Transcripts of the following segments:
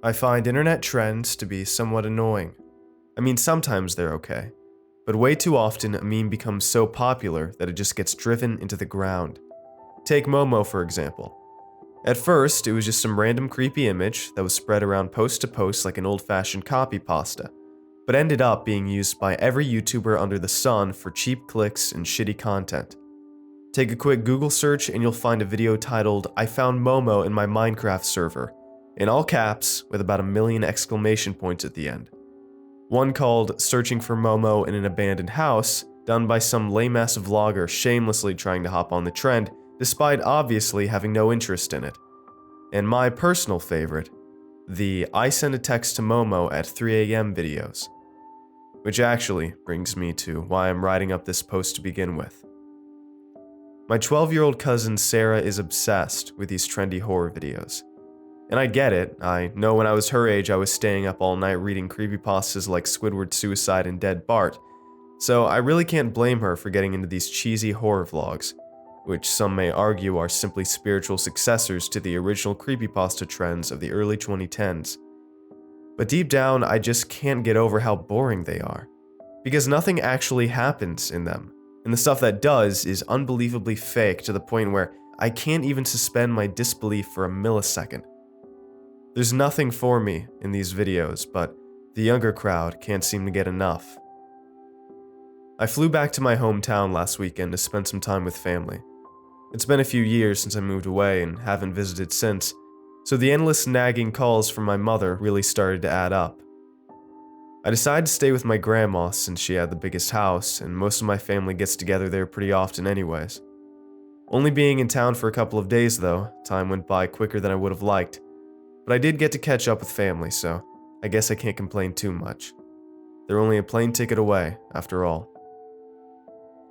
I find internet trends to be somewhat annoying. I mean, sometimes they're okay, but way too often a meme becomes so popular that it just gets driven into the ground. Take Momo for example. At first, it was just some random creepy image that was spread around post to post like an old-fashioned copy pasta, but ended up being used by every YouTuber under the sun for cheap clicks and shitty content. Take a quick Google search and you'll find a video titled, "I found Momo in my Minecraft server," in all caps with about 1,000,000 exclamation points at the end. One called "Searching for Momo in an Abandoned House," done by some lame-ass vlogger shamelessly trying to hop on the trend, despite obviously having no interest in it. And my personal favorite, the "I send a text to Momo at 3 a.m. videos. Which actually brings me to why I'm writing up this post to begin with. My 12-year-old cousin Sarah is obsessed with these trendy horror videos. And I get it. I know when I was her age I was staying up all night reading creepypastas like Squidward's Suicide and Dead Bart, so I really can't blame her for getting into these cheesy horror vlogs, which some may argue are simply spiritual successors to the original creepypasta trends of the early 2010s. But deep down, I just can't get over how boring they are, because nothing actually happens in them. And the stuff that does is unbelievably fake to the point where I can't even suspend my disbelief for a millisecond. There's nothing for me in these videos, but the younger crowd can't seem to get enough. I flew back to my hometown last weekend to spend some time with family. It's been a few years since I moved away and haven't visited since, so the endless nagging calls from my mother really started to add up. I decided to stay with my grandma since she had the biggest house, and most of my family gets together there pretty often anyways. Only being in town for a couple of days though, time went by quicker than I would have liked. But I did get to catch up with family, so I guess I can't complain too much. They're only a plane ticket away, after all.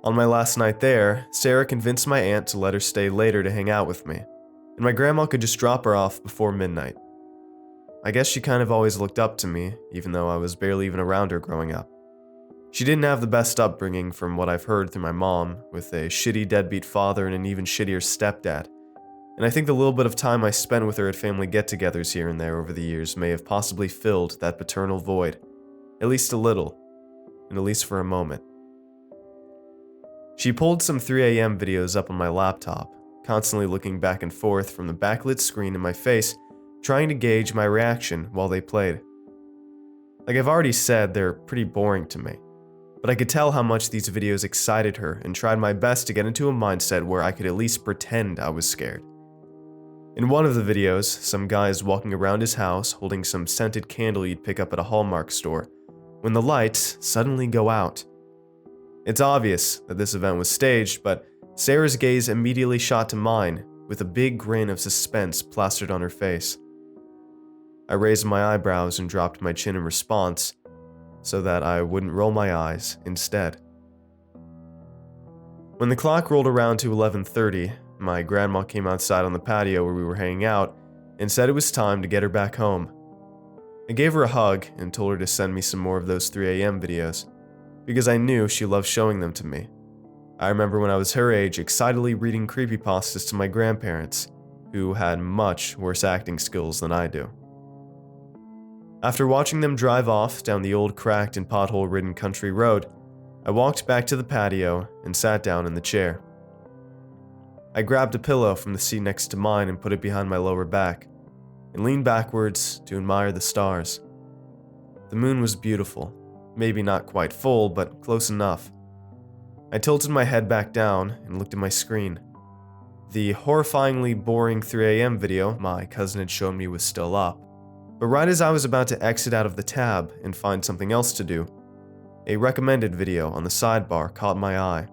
On my last night there, Sarah convinced my aunt to let her stay later to hang out with me, and my grandma could just drop her off before midnight. I guess she kind of always looked up to me, even though I was barely even around her growing up. She didn't have the best upbringing from what I've heard through my mom, with a shitty deadbeat father and an even shittier stepdad. And I think the little bit of time I spent with her at family get-togethers here and there over the years may have possibly filled that paternal void. At least a little, and at least for a moment. She pulled some 3 a.m. videos up on my laptop, constantly looking back and forth from the backlit screen in my face, trying to gauge my reaction while they played. Like I've already said, they're pretty boring to me, but I could tell how much these videos excited her and tried my best to get into a mindset where I could at least pretend I was scared. In one of the videos, some guy is walking around his house holding some scented candle you'd pick up at a Hallmark store, when the lights suddenly go out. It's obvious that this event was staged, but Sarah's gaze immediately shot to mine, with a big grin of suspense plastered on her face. I raised my eyebrows and dropped my chin in response, so that I wouldn't roll my eyes instead. When the clock rolled around to 11:30, my grandma came outside on the patio where we were hanging out and said it was time to get her back home. I gave her a hug and told her to send me some more of those 3 a.m. videos, because I knew she loved showing them to me. I remember when I was her age excitedly reading creepypastas to my grandparents, who had much worse acting skills than I do. After watching them drive off down the old cracked and pothole-ridden country road, I walked back to the patio and sat down in the chair. I grabbed a pillow from the seat next to mine and put it behind my lower back, and leaned backwards to admire the stars. The moon was beautiful, maybe not quite full, but close enough. I tilted my head back down and looked at my screen. The horrifyingly boring 3 a.m. video my cousin had shown me was still up, but right as I was about to exit out of the tab and find something else to do, a recommended video on the sidebar caught my eye.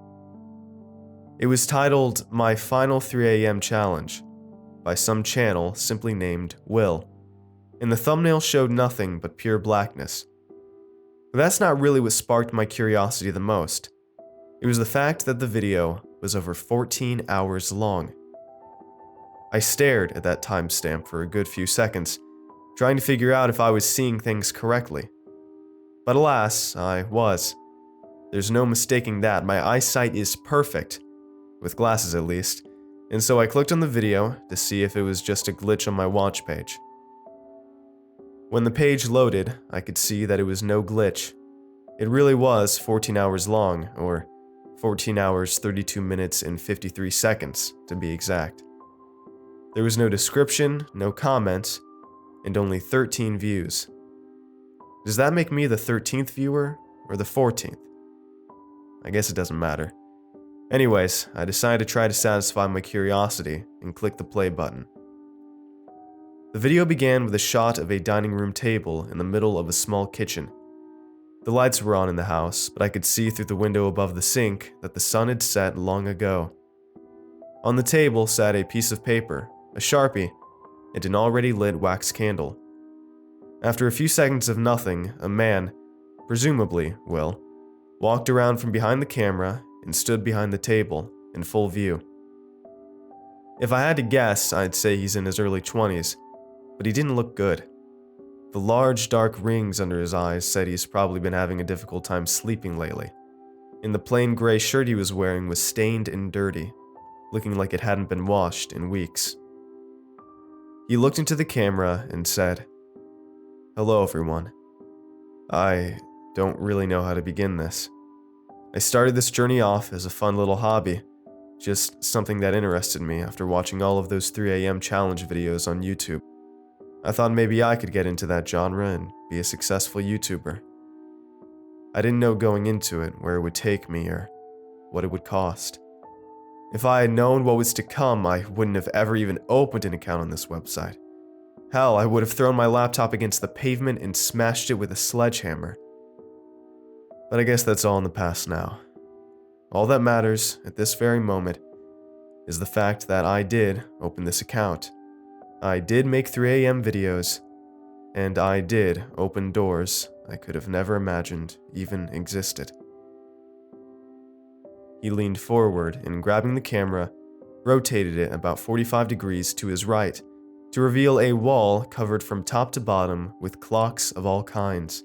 It was titled "My Final 3 a.m. Challenge" by some channel simply named Will, and the thumbnail showed nothing but pure blackness. But that's not really what sparked my curiosity the most. It was the fact that the video was over 14 hours long. I stared at that timestamp for a good few seconds, trying to figure out if I was seeing things correctly. But alas, I was. There's no mistaking that. My eyesight is perfect, with glasses at least, and so I clicked on the video to see if it was just a glitch on my watch page. When the page loaded, I could see that it was no glitch. It really was 14 hours long, or 14 hours, 32 minutes, and 53 seconds, to be exact. There was no description, no comments, and only 13 views. Does that make me the 13th viewer, or the 14th? I guess it doesn't matter. Anyways, I decided to try to satisfy my curiosity and click the play button. The video began with a shot of a dining room table in the middle of a small kitchen. The lights were on in the house, but I could see through the window above the sink that the sun had set long ago. On the table sat a piece of paper, a Sharpie, and an already lit wax candle. After a few seconds of nothing, a man, presumably Will, walked around from behind the camera and stood behind the table, in full view. If I had to guess, I'd say he's in his early 20s, but he didn't look good. The large, dark rings under his eyes said he's probably been having a difficult time sleeping lately, and the plain gray shirt he was wearing was stained and dirty, looking like it hadn't been washed in weeks. He looked into the camera and said, "Hello everyone. I don't really know how to begin this. I started this journey off as a fun little hobby, just something that interested me after watching all of those 3 a.m. challenge videos on YouTube. I thought maybe I could get into that genre and be a successful YouTuber. I didn't know going into it where it would take me or what it would cost. If I had known what was to come, I wouldn't have ever even opened an account on this website. Hell, I would have thrown my laptop against the pavement and smashed it with a sledgehammer. But I guess that's all in the past now. All that matters at this very moment is the fact that I did open this account. I did make 3 a.m. videos, and I did open doors I could have never imagined even existed." He leaned forward and, grabbing the camera, rotated it about 45 degrees to his right to reveal a wall covered from top to bottom with clocks of all kinds.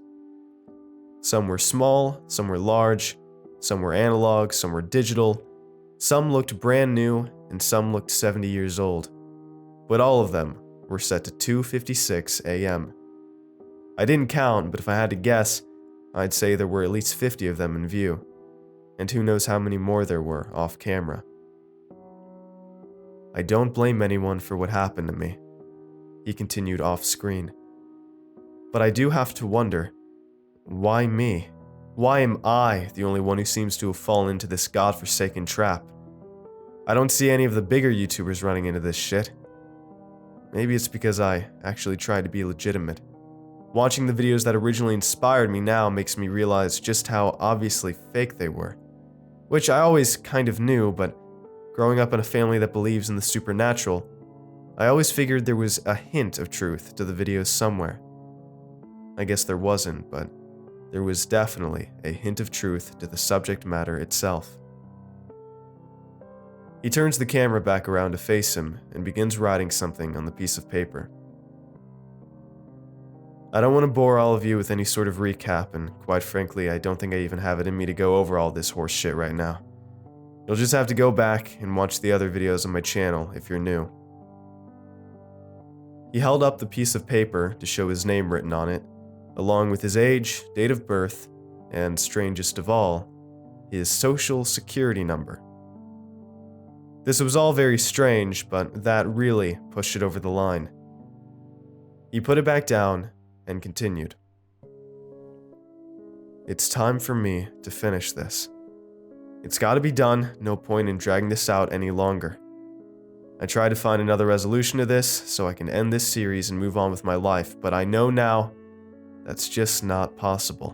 Some were small, some were large, some were analog, some were digital, some looked brand new, and some looked 70 years old. But all of them were set to 2:56 a.m. I didn't count, but if I had to guess, I'd say there were at least 50 of them in view, and who knows how many more there were off camera. "I don't blame anyone for what happened to me," he continued off screen. "But I do have to wonder, why me? Why am I the only one who seems to have fallen into this godforsaken trap? I don't see any of the bigger YouTubers running into this shit. Maybe it's because I actually tried to be legitimate. Watching the videos that originally inspired me now makes me realize just how obviously fake they were. Which I always kind of knew, but growing up in a family that believes in the supernatural, I always figured there was a hint of truth to the videos somewhere. I guess there wasn't, but there was definitely a hint of truth to the subject matter itself." He turns the camera back around to face him and begins writing something on the piece of paper. "I don't want to bore all of you with any sort of recap, and quite frankly, I don't think I even have it in me to go over all this horse shit right now. You'll just have to go back and watch the other videos on my channel if you're new." He held up the piece of paper to show his name written on it, along with his age, date of birth, and strangest of all, his social security number. This was all very strange, but that really pushed it over the line. He put it back down and continued. "It's time for me to finish this. It's gotta be done, no point in dragging this out any longer. I tried to find another resolution to this so I can end this series and move on with my life, but I know now that's just not possible.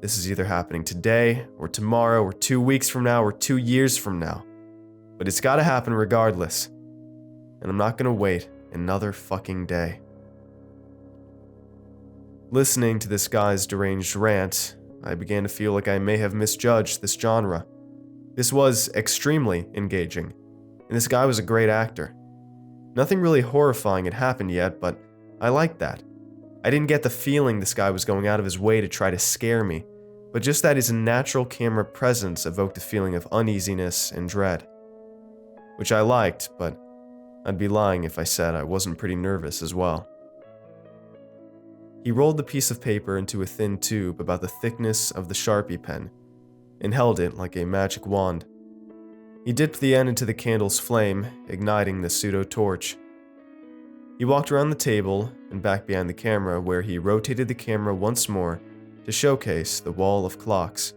This is either happening today, or tomorrow, or 2 weeks from now, or 2 years from now. But it's gotta happen regardless. And I'm not gonna wait another fucking day." Listening to this guy's deranged rant, I began to feel like I may have misjudged this genre. This was extremely engaging, and this guy was a great actor. Nothing really horrifying had happened yet, but I liked that. I didn't get the feeling this guy was going out of his way to try to scare me, but just that his natural camera presence evoked a feeling of uneasiness and dread. Which I liked, but I'd be lying if I said I wasn't pretty nervous as well. He rolled the piece of paper into a thin tube about the thickness of the Sharpie pen and held it like a magic wand. He dipped the end into the candle's flame, igniting the pseudo-torch. He walked around the table and back behind the camera, where he rotated the camera once more to showcase the wall of clocks.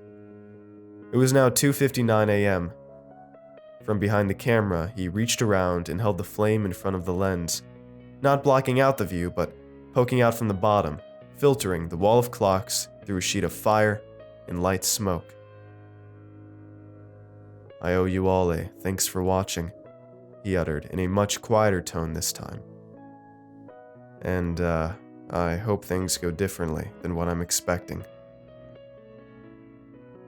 It was now 2:59 a.m. From behind the camera, he reached around and held the flame in front of the lens, not blocking out the view, but poking out from the bottom, filtering the wall of clocks through a sheet of fire and light smoke. "I owe you all a thanks for watching," he uttered in a much quieter tone this time. "And, I hope things go differently than what I'm expecting."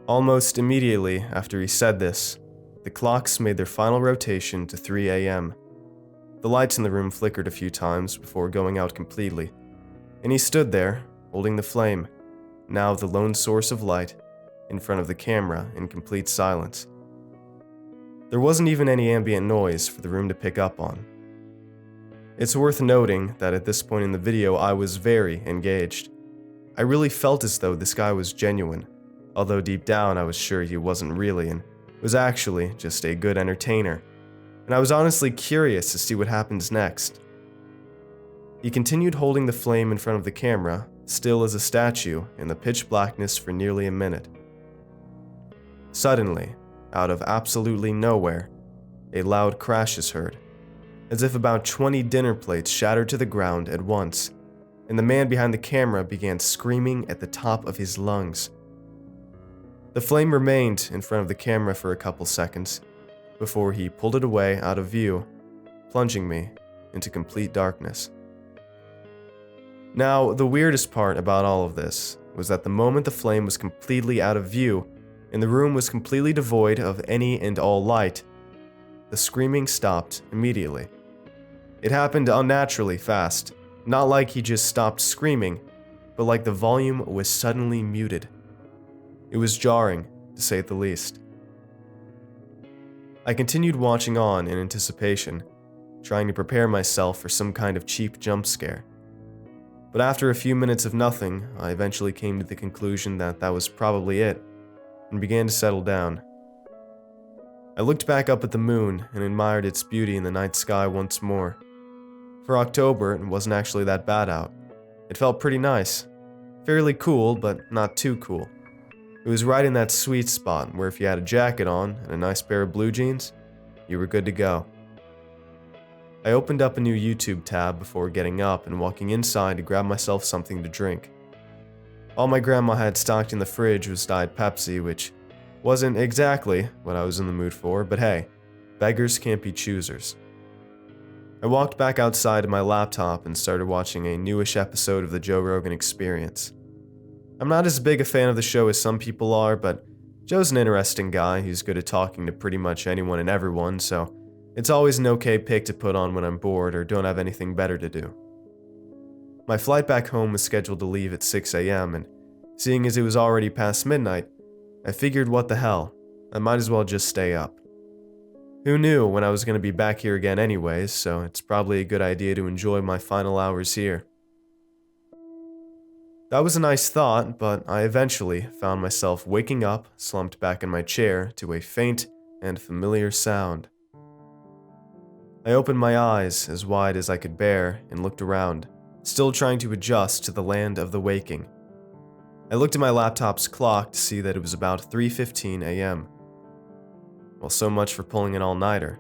Almost immediately after he said this, the clocks made their final rotation to 3 a.m. The lights in the room flickered a few times before going out completely, and he stood there, holding the flame, now the lone source of light, in front of the camera in complete silence. There wasn't even any ambient noise for the room to pick up on. It's worth noting that at this point in the video, I was very engaged. I really felt as though this guy was genuine, although deep down I was sure he wasn't really and was actually just a good entertainer, and I was honestly curious to see what happens next. He continued holding the flame in front of the camera, still as a statue, in the pitch blackness for nearly a minute. Suddenly, out of absolutely nowhere, a loud crash is heard, as if about 20 dinner plates shattered to the ground at once, and the man behind the camera began screaming at the top of his lungs. The flame remained in front of the camera for a couple seconds, before he pulled it away out of view, plunging me into complete darkness. Now, the weirdest part about all of this was that the moment the flame was completely out of view, and the room was completely devoid of any and all light, the screaming stopped immediately. It happened unnaturally fast, not like he just stopped screaming, but like the volume was suddenly muted. It was jarring, to say the least. I continued watching on in anticipation, trying to prepare myself for some kind of cheap jump scare. But after a few minutes of nothing, I eventually came to the conclusion that that was probably it, and began to settle down. I looked back up at the moon and admired its beauty in the night sky once more. For October, it wasn't actually that bad out. It felt pretty nice. Fairly cool, but not too cool. It was right in that sweet spot where if you had a jacket on and a nice pair of blue jeans, you were good to go. I opened up a new YouTube tab before getting up and walking inside to grab myself something to drink. All my grandma had stocked in the fridge was Diet Pepsi, which wasn't exactly what I was in the mood for, but hey, beggars can't be choosers. I walked back outside to my laptop and started watching a newish episode of the Joe Rogan Experience. I'm not as big a fan of the show as some people are, but Joe's an interesting guy who's good at talking to pretty much anyone and everyone, so it's always an okay pick to put on when I'm bored or don't have anything better to do. My flight back home was scheduled to leave at 6 a.m., and seeing as it was already past midnight, I figured what the hell, I might as well just stay up. Who knew when I was going to be back here again anyways, so it's probably a good idea to enjoy my final hours here. That was a nice thought, but I eventually found myself waking up, slumped back in my chair, to a faint and familiar sound. I opened my eyes as wide as I could bear and looked around, still trying to adjust to the land of the waking. I looked at my laptop's clock to see that it was about 3:15 a.m. Well, so much for pulling an all-nighter.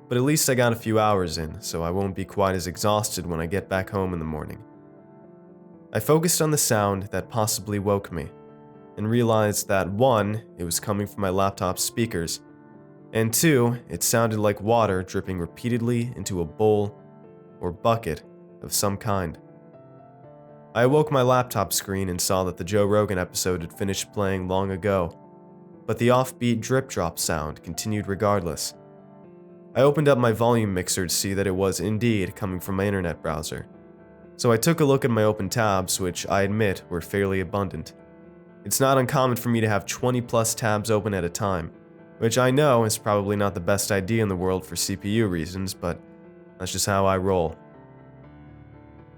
But at least I got a few hours in, so I won't be quite as exhausted when I get back home in the morning. I focused on the sound that possibly woke me, and realized that 1, it was coming from my laptop's speakers, and 2, it sounded like water dripping repeatedly into a bowl or bucket of some kind. I awoke my laptop screen and saw that the Joe Rogan episode had finished playing long ago, but the offbeat drip-drop sound continued regardless. I opened up my volume mixer to see that it was indeed coming from my internet browser. So I took a look at my open tabs, which I admit were fairly abundant. It's not uncommon for me to have 20 plus tabs open at a time, which I know is probably not the best idea in the world for CPU reasons, but that's just how I roll.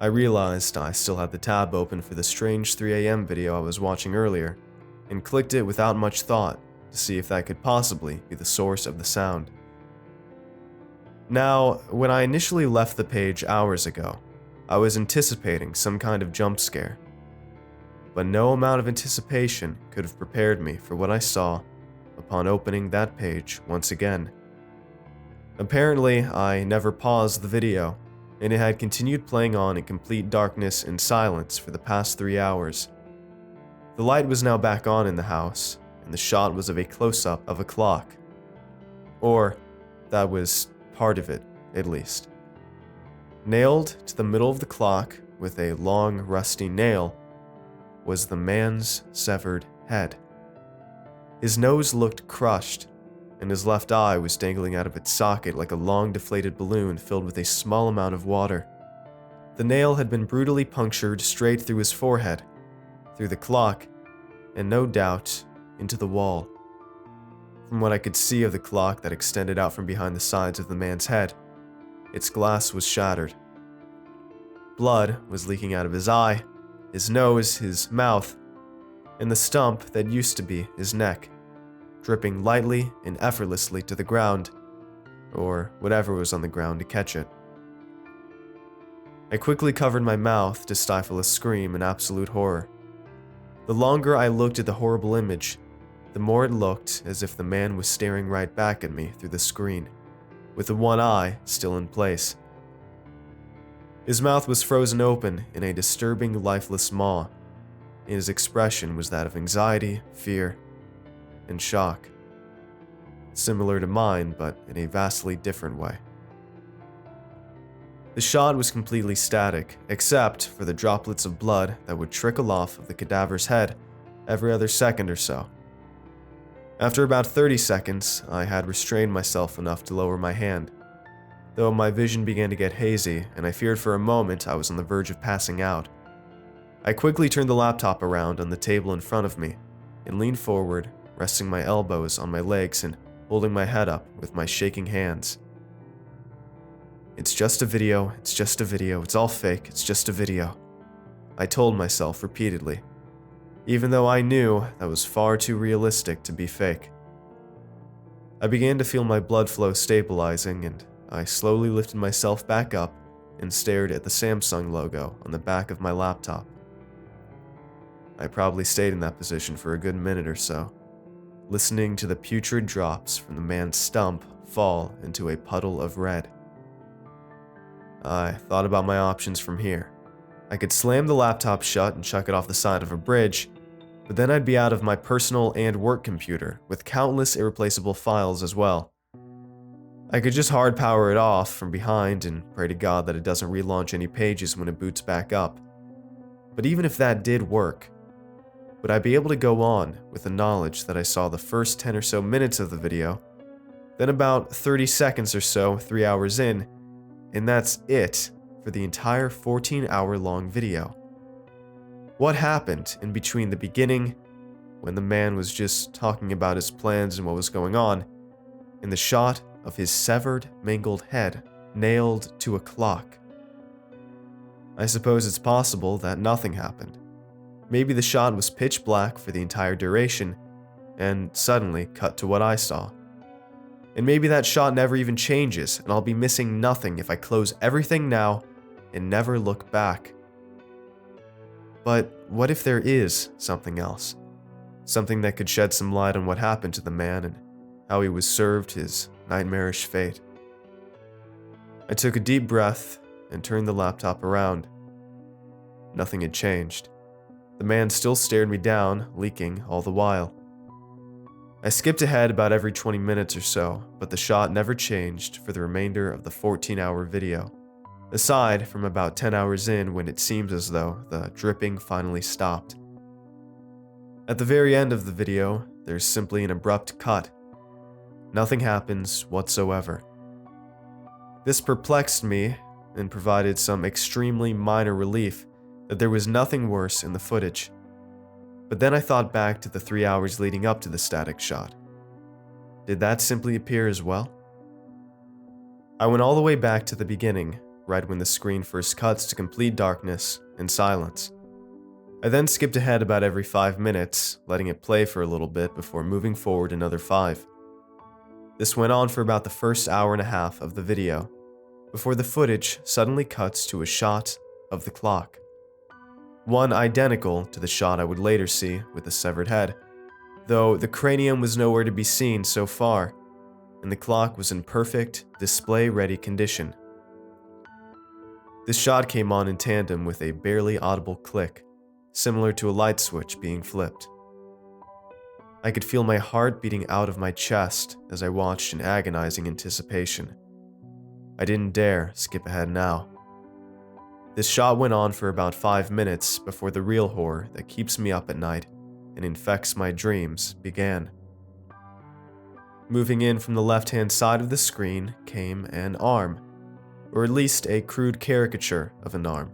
I realized I still had the tab open for the strange 3 a.m. video I was watching earlier, and clicked it without much thought to see if that could possibly be the source of the sound. Now, when I initially left the page hours ago, I was anticipating some kind of jump scare. But no amount of anticipation could have prepared me for what I saw upon opening that page once again. Apparently, I never paused the video, and it had continued playing on in complete darkness and silence for the past 3 hours. The light was now back on in the house, and the shot was of a close-up of a clock. Or, that was part of it, at least. Nailed to the middle of the clock with a long, rusty nail was the man's severed head. His nose looked crushed, and his left eye was dangling out of its socket like a long deflated balloon filled with a small amount of water. The nail had been brutally punctured straight through his forehead, through the clock, and no doubt into the wall. From what I could see of the clock that extended out from behind the sides of the man's head, its glass was shattered. Blood was leaking out of his eye, his nose, his mouth, and the stump that used to be his neck, dripping lightly and effortlessly to the ground, or whatever was on the ground to catch it. I quickly covered my mouth to stifle a scream in absolute horror. The longer I looked at the horrible image, the more it looked as if the man was staring right back at me through the screen, with the one eye still in place. His mouth was frozen open in a disturbing, lifeless maw, and his expression was that of anxiety, fear, and shock. Similar to mine, but in a vastly different way. The shot was completely static, except for the droplets of blood that would trickle off of the cadaver's head every other second or so. After about 30 seconds, I had restrained myself enough to lower my hand, though my vision began to get hazy and I feared for a moment I was on the verge of passing out. I quickly turned the laptop around on the table in front of me and leaned forward, resting my elbows on my legs and holding my head up with my shaking hands. "It's just a video, it's just a video, it's all fake, it's just a video," I told myself repeatedly, even though I knew that was far too realistic to be fake. I began to feel my blood flow stabilizing, and I slowly lifted myself back up and stared at the Samsung logo on the back of my laptop. I probably stayed in that position for a good minute or so, listening to the putrid drops from the man's stump fall into a puddle of red. I thought about my options from here. I could slam the laptop shut and chuck it off the side of a bridge, but then I'd be out of my personal and work computer with countless irreplaceable files as well. I could just hard power it off from behind and pray to God that it doesn't relaunch any pages when it boots back up. But even if that did work, would I be able to go on with the knowledge that I saw the first 10 or so minutes of the video, then about 30 seconds or so 3 hours in, and that's it for the entire 14-hour-long video? What happened in between the beginning, when the man was just talking about his plans and what was going on, and the shot of his severed, mangled head nailed to a clock? I suppose it's possible that nothing happened. Maybe the shot was pitch black for the entire duration, and suddenly cut to what I saw. And maybe that shot never even changes, and I'll be missing nothing if I close everything now and never look back. But what if there is something else? Something that could shed some light on what happened to the man and how he was served his nightmarish fate. I took a deep breath and turned the laptop around. Nothing had changed. The man still stared me down, leaking all the while. I skipped ahead about every 20 minutes or so, but the shot never changed for the remainder of the 14-hour video, aside from about 10 hours in when it seems as though the dripping finally stopped. At the very end of the video, there's simply an abrupt cut. Nothing happens whatsoever. This perplexed me and provided some extremely minor relief that there was nothing worse in the footage. But then I thought back to the 3 hours leading up to the static shot. Did that simply appear as well? I went all the way back to the beginning, right when the screen first cuts to complete darkness and silence. I then skipped ahead about every 5 minutes, letting it play for a little bit before moving forward another 5. This went on for about the first hour and a half of the video, before the footage suddenly cuts to a shot of the clock. One identical to the shot I would later see with the severed head, though the cranium was nowhere to be seen so far, and the clock was in perfect, display-ready condition. This shot came on in tandem with a barely audible click, similar to a light switch being flipped. I could feel my heart beating out of my chest as I watched in agonizing anticipation. I didn't dare skip ahead now. This shot went on for about 5 minutes before the real horror that keeps me up at night and infects my dreams began. Moving in from the left-hand side of the screen came an arm, or at least a crude caricature of an arm.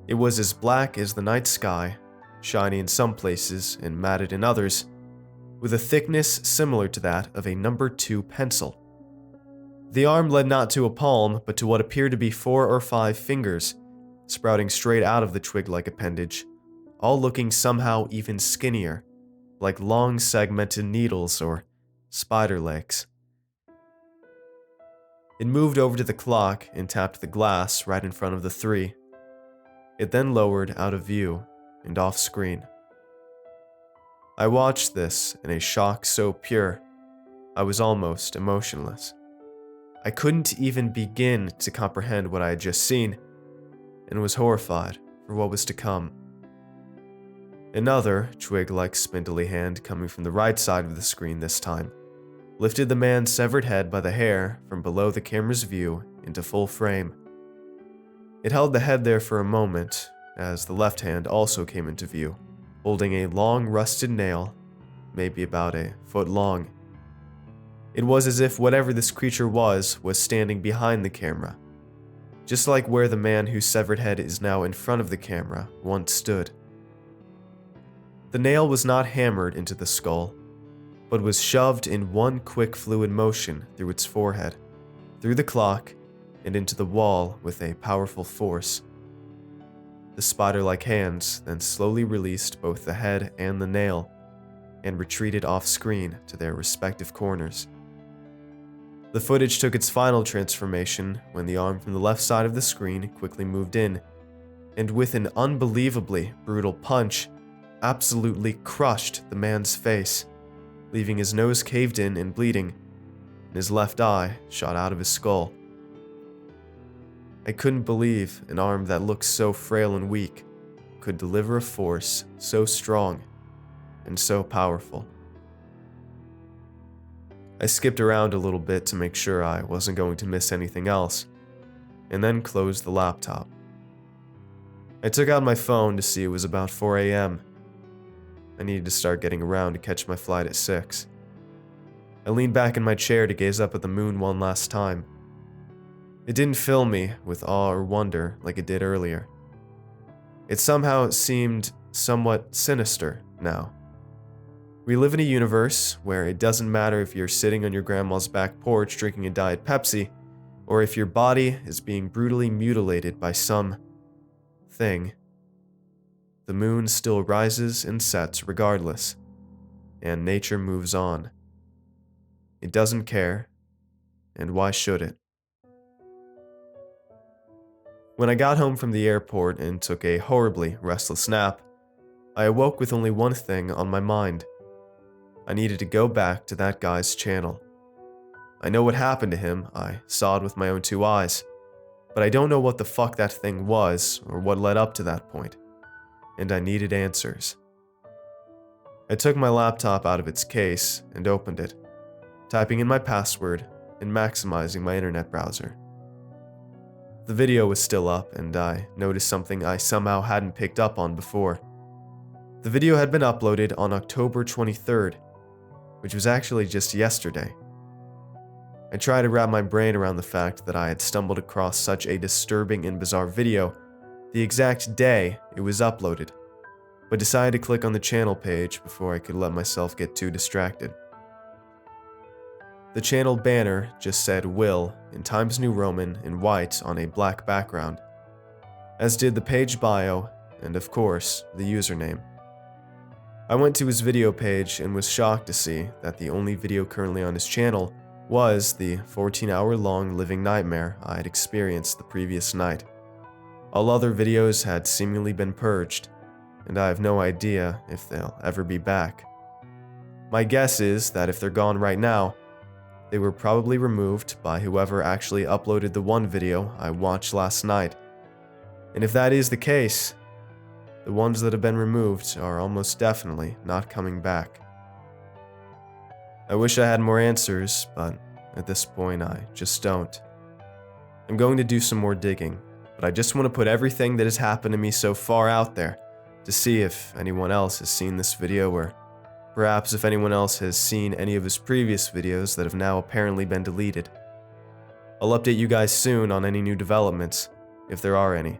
It was as black as the night sky, shiny in some places and matted in others, with a thickness similar to that of a number 2 pencil. The arm led not to a palm, but to what appeared to be 4 or 5 fingers, sprouting straight out of the twig-like appendage, all looking somehow even skinnier, like long segmented needles or spider legs. It moved over to the clock and tapped the glass right in front of the 3. It then lowered out of view and off screen. I watched this in a shock so pure, I was almost emotionless. I couldn't even begin to comprehend what I had just seen, and was horrified for what was to come. Another twig-like spindly hand coming from the right side of the screen this time lifted the man's severed head by the hair from below the camera's view into full frame. It held the head there for a moment as the left hand also came into view, holding a long rusted nail, maybe about a foot long. It was as if whatever this creature was standing behind the camera, just like where the man whose severed head is now in front of the camera once stood. The nail was not hammered into the skull, but was shoved in one quick fluid motion through its forehead, through the clock, and into the wall with a powerful force. The spider-like hands then slowly released both the head and the nail, and retreated off-screen to their respective corners. The footage took its final transformation when the arm from the left side of the screen quickly moved in, and with an unbelievably brutal punch, absolutely crushed the man's face, leaving his nose caved in and bleeding, and his left eye shot out of his skull. I couldn't believe an arm that looked so frail and weak could deliver a force so strong and so powerful. I skipped around a little bit to make sure I wasn't going to miss anything else, and then closed the laptop. I took out my phone to see it was about 4 a.m. I needed to start getting around to catch my flight at 6. I leaned back in my chair to gaze up at the moon one last time. It didn't fill me with awe or wonder like it did earlier. It somehow seemed somewhat sinister now. We live in a universe where it doesn't matter if you're sitting on your grandma's back porch drinking a Diet Pepsi, or if your body is being brutally mutilated by some thing. The moon still rises and sets regardless, and nature moves on. It doesn't care, and why should it? When I got home from the airport and took a horribly restless nap, I awoke with only one thing on my mind. I needed to go back to that guy's channel. I know what happened to him, I saw it with my own 2 eyes, but I don't know what the fuck that thing was or what led up to that point, and I needed answers. I took my laptop out of its case and opened it, typing in my password and maximizing my internet browser. The video was still up, and I noticed something I somehow hadn't picked up on before. The video had been uploaded on October 23rd, which was actually just yesterday. I tried to wrap my brain around the fact that I had stumbled across such a disturbing and bizarre video the exact day it was uploaded, but decided to click on the channel page before I could let myself get too distracted. The channel banner just said Will in Times New Roman in white on a black background, as did the page bio and, of course, the username. I went to his video page and was shocked to see that the only video currently on his channel was the 14-hour-long living nightmare I had experienced the previous night. All other videos had seemingly been purged, and I have no idea if they'll ever be back. My guess is that if they're gone right now, they were probably removed by whoever actually uploaded the one video I watched last night. And if that is the case, the ones that have been removed are almost definitely not coming back. I wish I had more answers, but at this point I just don't. I'm going to do some more digging, but I just want to put everything that has happened to me so far out there to see if anyone else has seen this video, or perhaps if anyone else has seen any of his previous videos that have now apparently been deleted. I'll update you guys soon on any new developments, if there are any.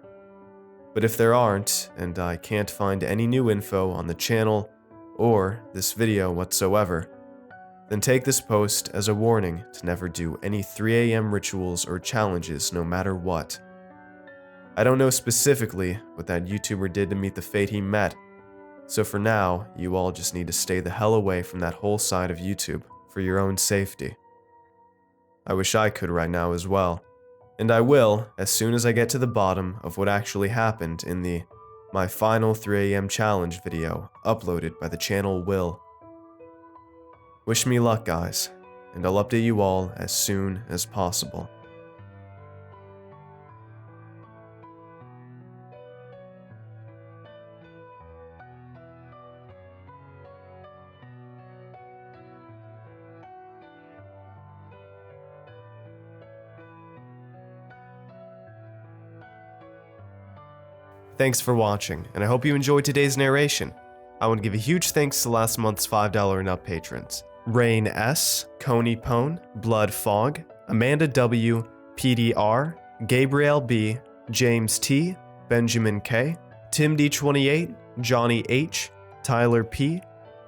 But if there aren't, and I can't find any new info on the channel or this video whatsoever, then take this post as a warning to never do any 3 AM rituals or challenges no matter what. I don't know specifically what that YouTuber did to meet the fate he met, so for now, you all just need to stay the hell away from that whole side of YouTube for your own safety. I wish I could right now as well, and I will as soon as I get to the bottom of what actually happened in the My Final 3 AM Challenge video uploaded by the channel Will. Wish me luck, guys, and I'll update you all as soon as possible. Thanks for watching, and I hope you enjoyed today's narration. I want to give a huge thanks to last month's $5 and up patrons: Rain S, Coney Pone, Blood Fog, Amanda W, PDR, Gabriel B, James T, Benjamin K, Tim D28, Johnny H, Tyler P,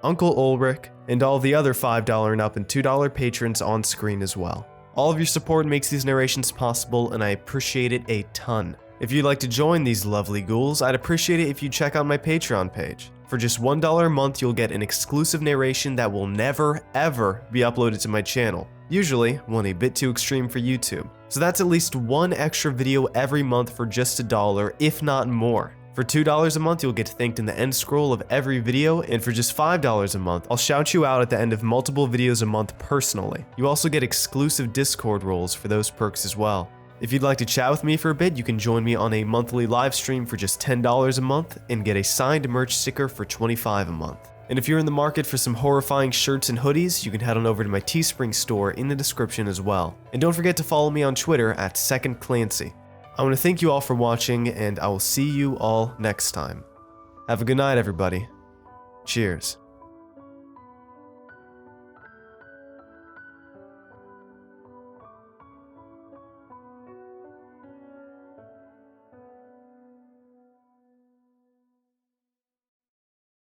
Uncle Ulrich, and all the other $5 and up and $2 patrons on screen as well. All of your support makes these narrations possible, and I appreciate it a ton. If you'd like to join these lovely ghouls, I'd appreciate it if you check out my Patreon page. For just $1 a month, you'll get an exclusive narration that will never, ever be uploaded to my channel. Usually, one a bit too extreme for YouTube. So that's at least one extra video every month for just $1, if not more. For $2 a month, you'll get thanked in the end scroll of every video, and for just $5 a month, I'll shout you out at the end of multiple videos a month personally. You also get exclusive Discord roles for those perks as well. If you'd like to chat with me for a bit, you can join me on a monthly live stream for just $10 a month and get a signed merch sticker for $25 a month. And if you're in the market for some horrifying shirts and hoodies, you can head on over to my Teespring store in the description as well. And don't forget to follow me on Twitter at @2ndClancy. I want to thank you all for watching, and I will see you all next time. Have a good night, everybody. Cheers.